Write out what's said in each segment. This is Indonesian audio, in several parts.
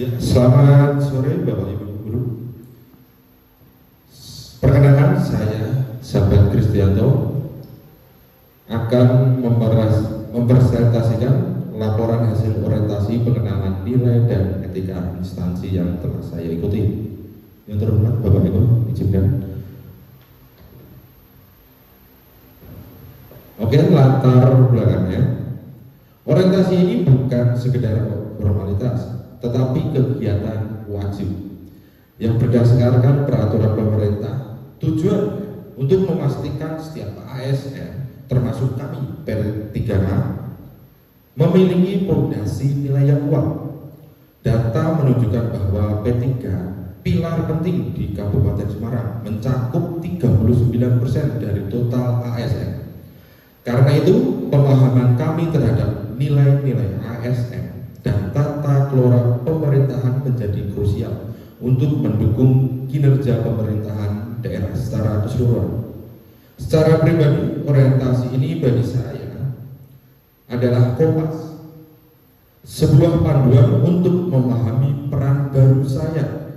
Ya, selamat sore Bapak Ibu Guru. Perkenalkan, saya Sahabat Kristianto akan mempresentasikan laporan hasil orientasi pengenalan nilai dan etika instansi yang telah saya ikuti. Yang terhormat Bapak Ibu, izinkan. Oke, latar belakangnya. Orientasi ini bukan sekedar formalitas, tetapi kegiatan wajib yang berdasarkan peraturan pemerintah. Tujuan untuk memastikan setiap ASN, termasuk kami P3K, memiliki fondasi nilai yang kuat. Data menunjukkan bahwa P3 pilar penting di Kabupaten Semarang, mencakup 39% dari total ASN. Karena itu, pemahaman kami terhadap nilai-nilai ASN dan tata kelola pemerintahan menjadi krusial untuk mendukung kinerja pemerintahan daerah secara keseluruhan. Secara pribadi, orientasi ini bagi saya adalah kompas, sebuah panduan untuk memahami peran baru saya,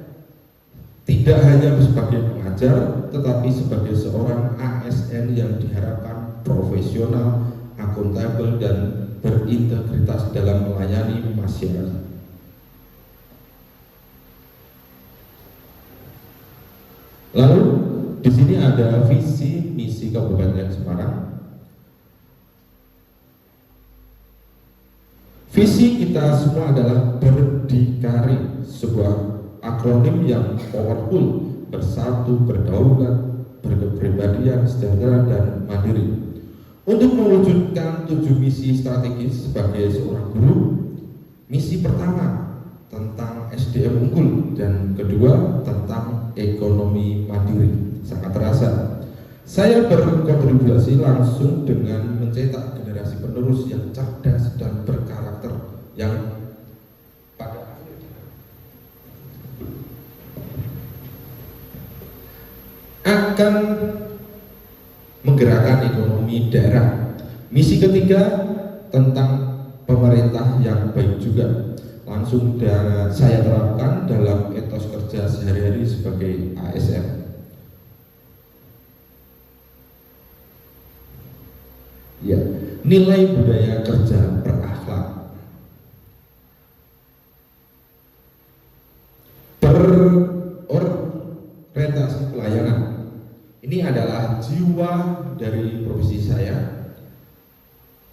tidak hanya sebagai pengajar, tetapi sebagai seorang ASN yang diharapkan profesional, akuntabel, dan berintegritas dalam melayani masyarakat. Lalu di sini ada visi misi Kabupaten Semarang. Visi kita semua adalah berdikari, sebuah akronim yang powerful: bersatu, berdaulat, berkepribadian, sejahtera, dan mandiri. Untuk mewujudkan 7 misi strategis sebagai seorang guru, misi pertama tentang SDM unggul dan kedua tentang ekonomi mandiri. Sangat terasa. Saya berkontribusi langsung dengan mencetak generasi penerus yang cerdas dan berkarakter, yang pada akhirnya akan menggerakkan ekonomi daerah. Misi ketiga tentang pemerintah yang baik juga langsung saya terapkan dalam etos kerja sehari-hari sebagai ASN. Ya, nilai budaya kerja berakhlak. Berorientasi pelayanan. Ini adalah jiwa dari profesi saya.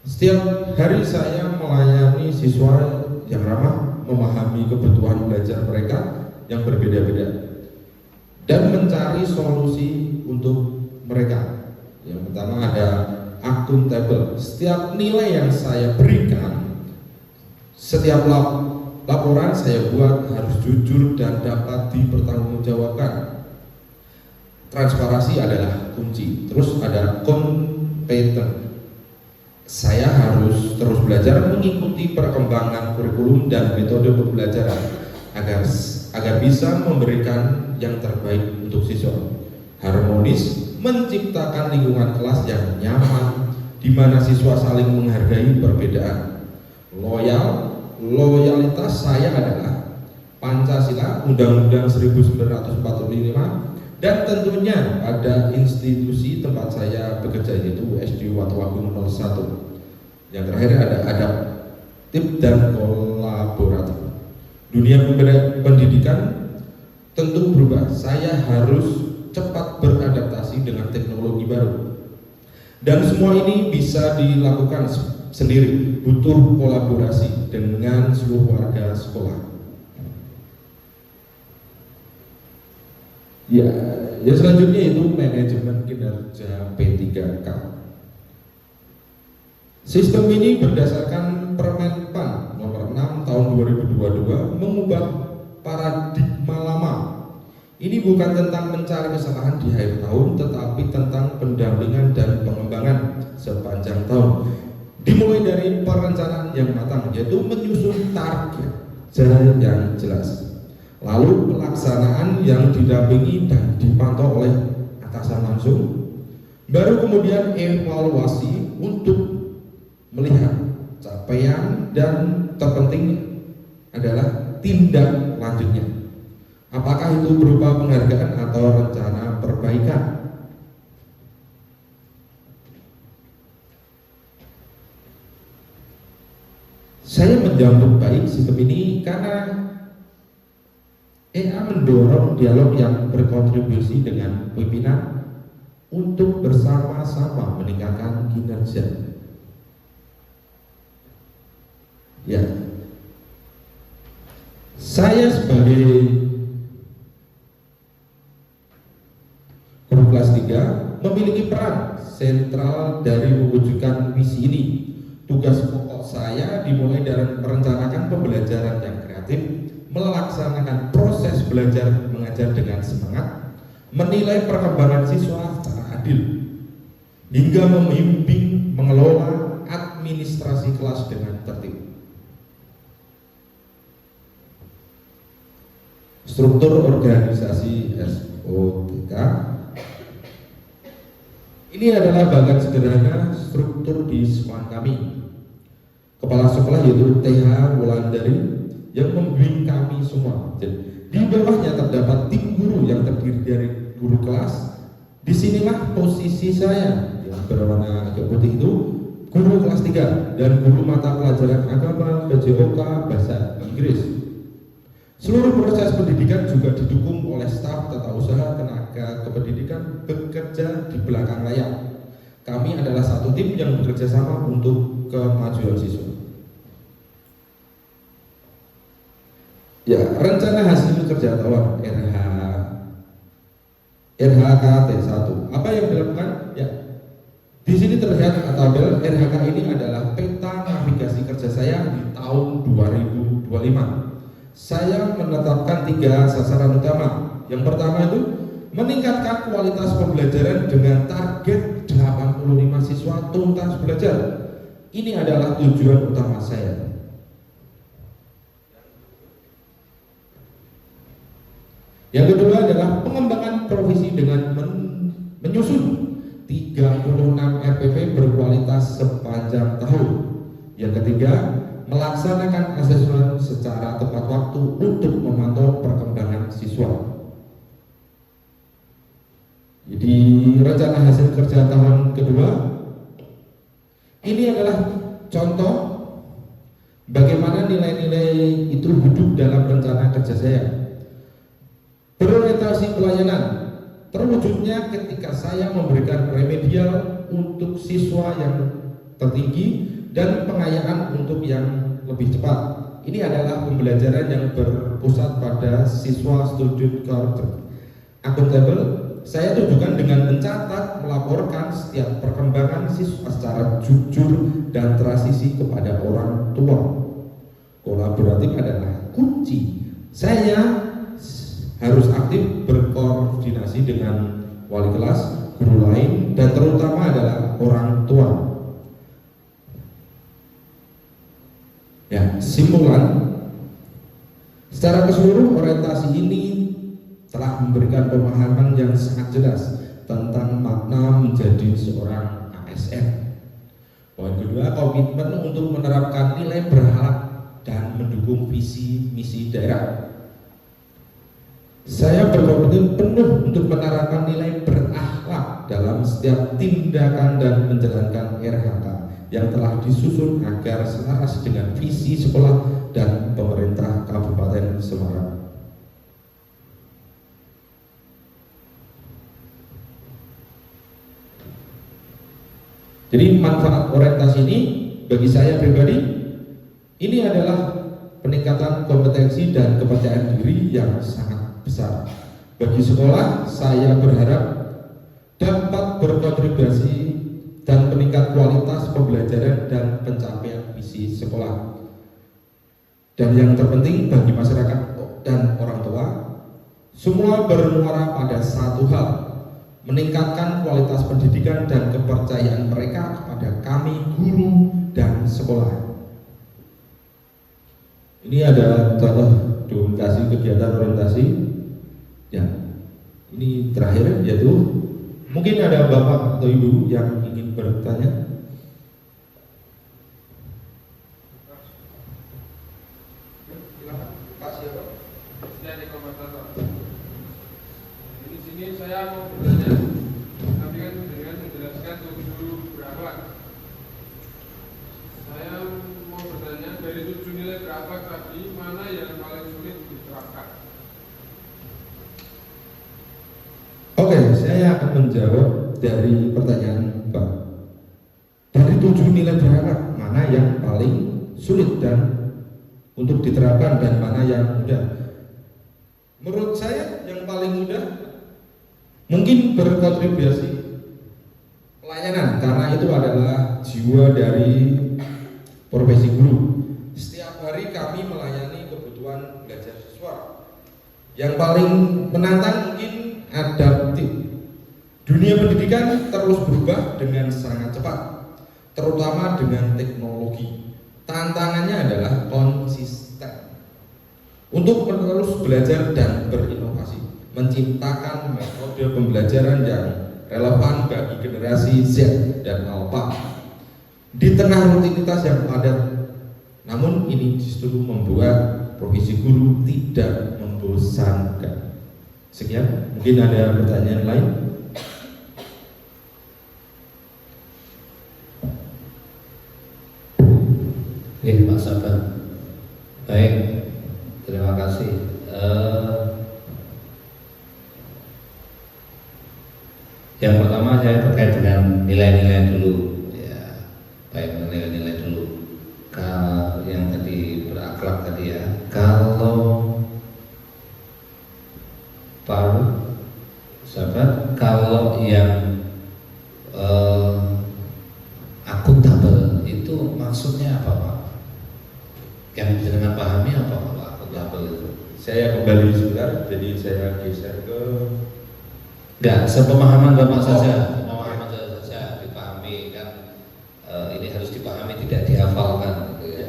Setiap hari saya melayani siswa yang ramah, memahami kebutuhan belajar mereka yang berbeda-beda, dan mencari solusi untuk mereka. Yang pertama ada akuntabel. Setiap nilai yang saya berikan, setiap laporan saya buat harus jujur dan dapat dipertanggungjawabkan. Transparansi adalah kunci. Terus ada kompeten. Saya harus terus belajar mengikuti perkembangan kurikulum dan metode pembelajaran agar bisa memberikan yang terbaik untuk siswa. Harmonis, menciptakan lingkungan kelas yang nyaman di mana siswa saling menghargai perbedaan. Loyalitas saya adalah Pancasila, Undang-Undang 1945, dan tentunya ada institusi tempat saya bekerja, yaitu SD Watwagung 01. Yang terakhir ada adaptif dan kolaboratif. Dunia pendidikan tentu berubah. Saya harus cepat beradaptasi dengan teknologi baru. Dan semua ini bisa dilakukan sendiri, butuh kolaborasi dengan seluruh warga sekolah. Ya, selanjutnya itu manajemen kinerja P3K. Sistem ini berdasarkan Permen-PAN nomor 6 tahun 2022 mengubah paradigma lama. Ini bukan tentang mencari kesalahan di akhir tahun, tetapi tentang pendampingan dan pengembangan sepanjang tahun. Dimulai dari perencanaan yang matang, yaitu menyusun target jalan yang jelas. Lalu pelaksanaan yang didampingi dan dipantau oleh atasan langsung. Baru kemudian evaluasi untuk melihat capaian, dan terpenting adalah tindak lanjutnya. Apakah itu berupa penghargaan atau rencana perbaikan? Saya menyambut baik sikap ini karena EA mendorong dialog yang berkontribusi dengan pimpinan untuk bersama-sama meningkatkan kinerja. Ya, saya sebagai guru kelas 3 memiliki peran sentral dari mewujudkan misi ini. Tugas pokok saya dimulai dari merencanakan pembelajaran yang kreatif, melaksanakan proses belajar mengajar dengan semangat, menilai perkembangan siswa secara adil, hingga membimbing mengelola administrasi kelas dengan tertib. Struktur organisasi SOTK ini adalah bagian sederhana struktur di sekolah kami. Kepala sekolah yaitu TH Wulandari yang membimbing kami semua. Jadi, di bawahnya terdapat tim guru yang terdiri dari guru kelas. Disinilah posisi saya yang berwarna agak putih itu, guru kelas 3 dan guru mata pelajaran agama, PJOK, bahasa Inggris. Seluruh proses pendidikan juga didukung oleh staf tata usaha tenaga kependidikan bekerja di belakang layar. Kami adalah satu tim yang bekerja sama untuk kemajuan siswa. Ya, rencana hasil kerja tahunan RHKT1. Apa yang dilakukan? Ya, di sini terlihat tabel RHK ini adalah peta navigasi kerja saya di tahun 2025. Saya menetapkan 3 sasaran utama. Yang pertama itu meningkatkan kualitas pembelajaran dengan target 85 siswa tuntas belajar. Ini adalah tujuan utama saya. Yang kedua adalah pengembangan profesi dengan menyusun 36 RPP berkualitas sepanjang tahun. Yang ketiga, melaksanakan asesmen secara tepat waktu untuk memantau perkembangan siswa. Jadi rencana hasil kerja tahun kedua ini adalah contoh bagaimana nilai-nilai itu hidup dalam rencana kerja saya. Berorientasi pelayanan terwujudnya ketika saya memberikan remedial untuk siswa yang tertinggi dan pengayaan untuk yang lebih cepat. Ini adalah pembelajaran yang berpusat pada siswa student accountable. Saya tujukan dengan mencatat, melaporkan setiap perkembangan siswa secara jujur dan transisi kepada orang tua. Kolaboratif adalah kunci. Saya harus aktif berkoordinasi dengan wali kelas, guru lain, dan terutama adalah orang tua. Ya, simpulan, secara keseluruhan orientasi ini telah memberikan pemahaman yang sangat jelas tentang makna menjadi seorang ASN. Poin kedua, komitmen untuk menerapkan nilai berharap dan mendukung visi misi daerah. Saya berkomitmen penuh untuk menerapkan nilai berakhlak dalam setiap tindakan dan menjalankan RHK yang telah disusun agar selaras dengan visi sekolah dan pemerintah Kabupaten Semarang. Jadi manfaat orientasi ini bagi saya pribadi ini adalah peningkatan kompetensi dan kepercayaan diri yang sangat besar. Bagi sekolah, saya berharap dapat berkontribusi dan meningkat kualitas pembelajaran dan pencapaian visi sekolah. Dan yang terpenting bagi masyarakat dan orang tua, semua bermuara pada satu hal, meningkatkan kualitas pendidikan dan kepercayaan mereka kepada kami guru dan sekolah. Ini ada contoh dokumentasi kegiatan orientasi. Ya, ini terakhir yaitu mungkin ada bapak atau ibu yang ingin bertanya. Pak siapa? Jadi komentator. Di sini saya mau bertanya, tapi kan dengan menjelaskan 7 berakhlak. Saya mau bertanya dari 7 nilai berakhlak tadi, mana yang paling sulit diterapkan? Oke, saya akan menjawab dari pertanyaan Pak. Dari 7 nilai berakhlak, mana yang paling sulit dan untuk diterapkan dan mana yang mudah? Menurut saya yang paling mudah mungkin berkontribusi pelayanan, karena itu adalah jiwa dari profesi guru. Setiap hari kami melayani kebutuhan belajar siswa. Yang paling menantang mungkin adaptif. Dunia pendidikan terus berubah dengan sangat cepat, terutama dengan teknologi. Tantangannya adalah konsisten untuk terus belajar dan berinovasi, menciptakan metode pembelajaran yang relevan bagi generasi Z dan Alpha di tengah rutinitas yang padat. Namun ini justru membuat profesi guru tidak membosankan. Sekian, mungkin ada pertanyaan lain. Pak Sabar, baik, terima kasih. Yang pertama saya terkait dengan nilai-nilai dulu, ya, baik nilai-nilai dulu. Kalau yang tadi berakhlak tadi ya, kalau Pak Sabar, kalau yang akuntabel itu maksudnya apa Pak? Yang jenengan pahami apa Pak akuntabel itu? Saya kembali sebentar, jadi saya geser ke enggak, sepemahaman Bapak saja, sepemahaman saja dipahami kan, ini harus dipahami tidak dihafalkan gitu ya.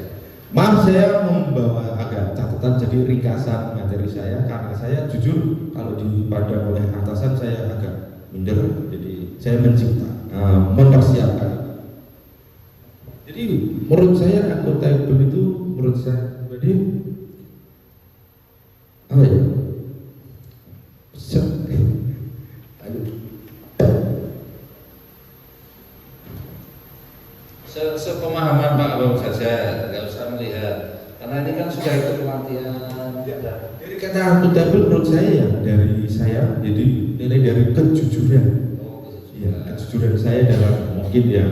Maaf, saya membawa agak catatan, jadi ringkasan materi saya, karena saya jujur kalau dipandang oleh atasan saya agak minder, jadi saya mempersiapkan. Jadi menurut saya akuntabel itu, menurut saya pribadi apa ya? Sepemahaman Pak Bapak saja, nggak usah melihat, karena ini kan sudah ikut pelatihan. Dari kata akuntabel menurut saya ya, dari saya jadi nilai dari kejujuran. Ya, kejujuran saya dalam mungkin yang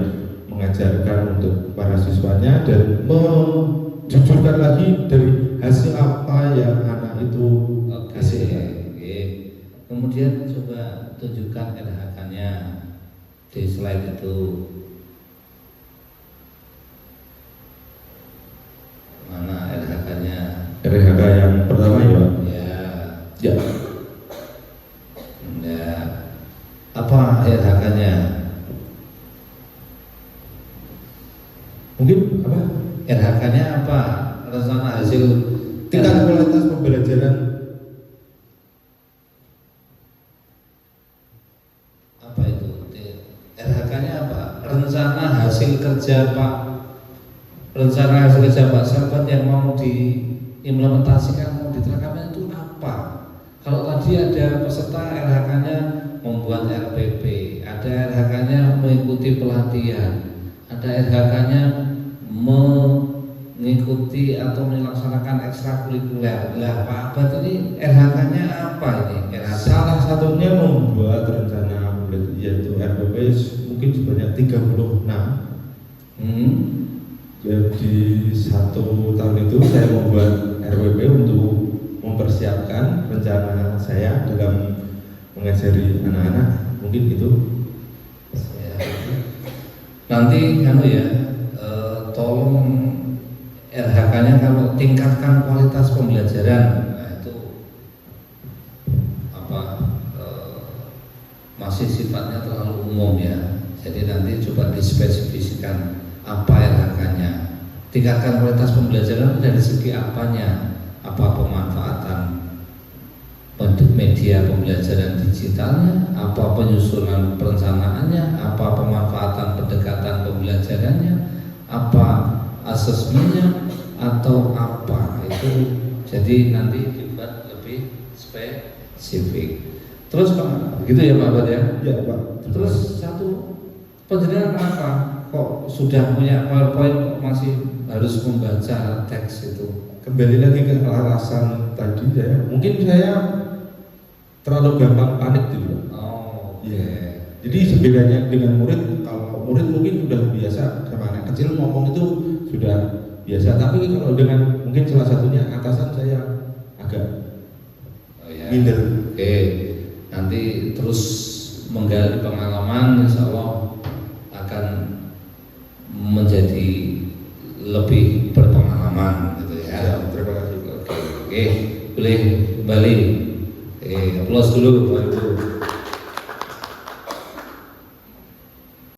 mengajarkan untuk para siswanya dan menjujurkan lagi dari hasil apa yang anak itu hasilkan. Kemudian coba tunjukkan LHK-nya di slide itu. Mana LHK-nya? LHK yang pertama ya Pak? Ya. Ya. Apa LHK-nya? Mungkin apa? LHK-nya apa? Rencana hasil tingkat kualitas pembelajaran. Apa itu? LHK-nya apa? Rencana hasil kerja Pak. Rencana hasil kerja Pak Sahabat yang mau diimplementasikan, mau diterapkan itu apa? Kalau tadi ada peserta LHK-nya membuat RPP, ada LHK-nya mengikuti pelatihan, ada LHK-nya mengikuti atau melaksanakan ekstrakurikuler. Lah Pak Abad ini LHK-nya apa ini? Salah satunya membuat rencana yaitu RPP mungkin sebanyak 36. Jadi 1 tahun itu saya membuat RPP untuk mempersiapkan rencana saya dalam mengajari anak-anak, mungkin itu. Nanti tolong LHK-nya kalau tingkatkan kualitas pembelajaran, nah itu masih sifatnya terlalu umum ya. Jadi nanti coba dispesifikasikan apa LHK-nya. Tingkatkan kualitas pembelajaran dari segi apanya? Apa pemanfaatan media pembelajaran digitalnya, apa penyusunan perencanaannya, apa pemanfaatan pendekatan pembelajarannya, apa asesmennya, atau apa itu Jadi nanti dibuat lebih spesifik. Terus Pak, gitu ya Pak Abad ya? Ya Pak. Terus satu, penjelasan apa? Kok sudah punya PowerPoint kok masih harus membaca teks itu? Kembali lagi ke alasan tadi saya, mungkin saya terlalu gampang panik dulu. Oh, Iya. Jadi sebedanya dengan murid, kalau murid mungkin sudah biasa sama anak kecil ngomong itu sudah biasa, tapi kalau dengan mungkin salah satunya atasan saya agak minder. Oke, nanti terus menggali pengalaman, insya Allah akan menjadi lebih berpengalaman gitu Ya, ya. terima kasih. Oke, boleh kembali. Aplaus dulu Pak Ibu.